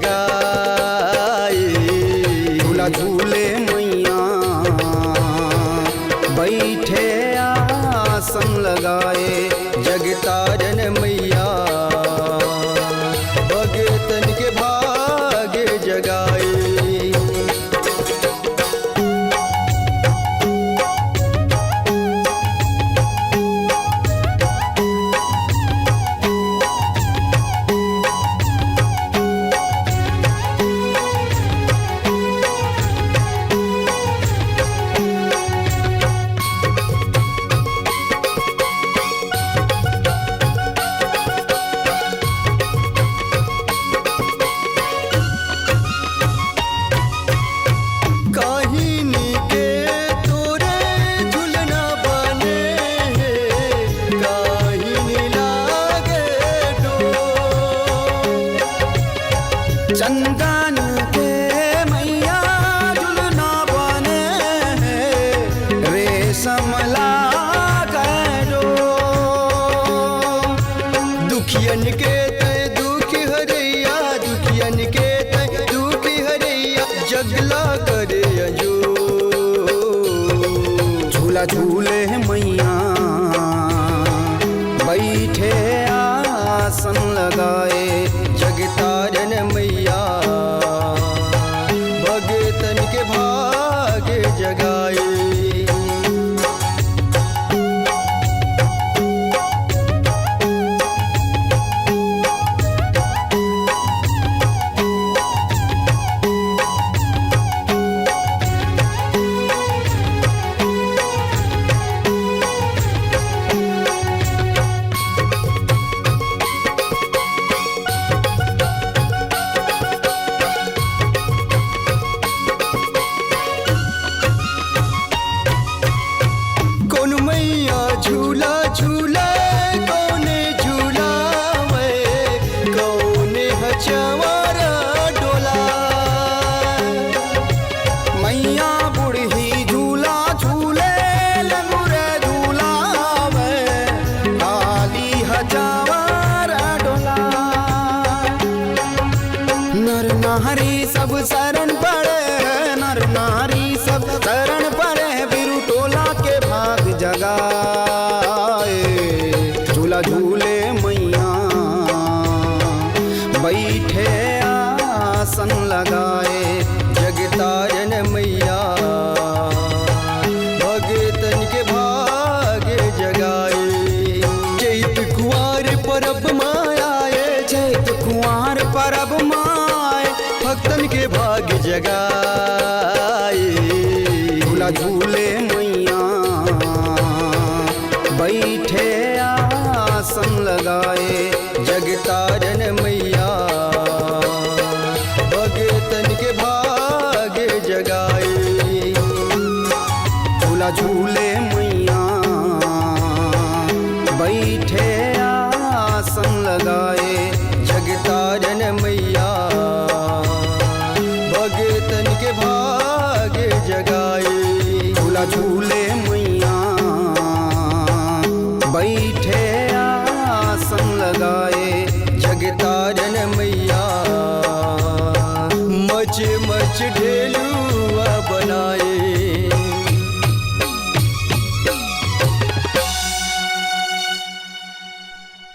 जगाए। झूला झूले मैया बैठे आसन लगाए, जगतारन मैया भगतन के भाग्य जगाए। चंदन के मैया झुलना बने हैं, रेशम लागो। दुखियन के तय दुख हरैया, दुखियन के तय दुख हरैया, जगला करे जो। झूला झूले मैया बैठे आसन लगाए, जगतारन मैया भगतन के भाग्य जगाए। झूला झूला कौने झूलावे, कौने हचवारा डोला। मैया बूढ़ी झूला झूले, लंगूरे झूलावे, खाली हचवारा डोला। नर नारी सब शरण पड़े, नर नारी सब शरण पड़े, बिरु टोला के भाग जगाए। झूला झूले मैया बैठे आसन लगाए, जगतारन मैया भगतन के भाग्य जगाए। चैत कुंवार परब मायाए, चैत कुंवार परब माए, भक्तन के भाग्य जगाए। झूला झूले मैया बैठे आसन लगाए, जगतारन मैया भगतन के भाग्य जगाए। झूला झूले मैया बैठे आसन लगाए, जगतारन मैया भगतन के भाग्य जगाए। झूला झूले मैया बैठे आसन लगाए, जगतारन मैया मच मच ढेलुआ बनाए।